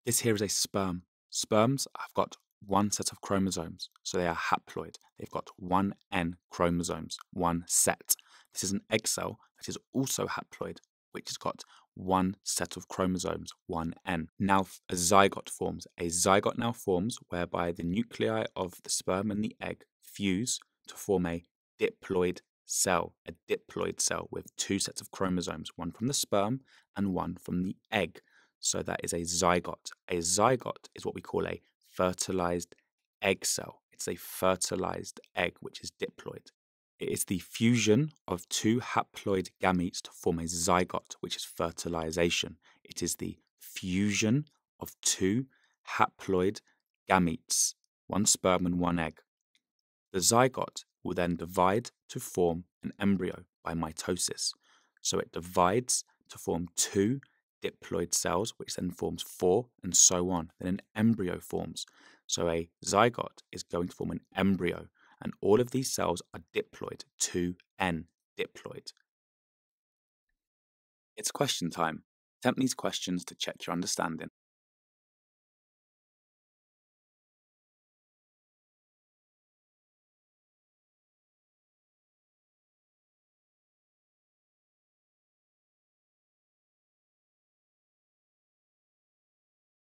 This here is a sperm. Sperms have got one set of chromosomes, so they are haploid. They've got 1N chromosomes, one set. This is an egg cell that is also haploid, which has got one set of chromosomes, 1N. Now a zygote forms. A zygote now forms whereby the nuclei of the sperm and the egg fuse to form a diploid cell with two sets of chromosomes, one from the sperm and one from the egg. So that is a zygote. A zygote is what we call a fertilized egg cell. It's a fertilized egg, which is diploid. It is the fusion of two haploid gametes to form a zygote, which is fertilization. It is the fusion of two haploid gametes, one sperm and one egg. The zygote will then divide to form an embryo by mitosis. So it divides to form two diploid cells, which then forms four, and so on. Then an embryo forms. So a zygote is going to form an embryo, and all of these cells are diploid, 2N diploid. It's question time. Attempt these questions to check your understanding.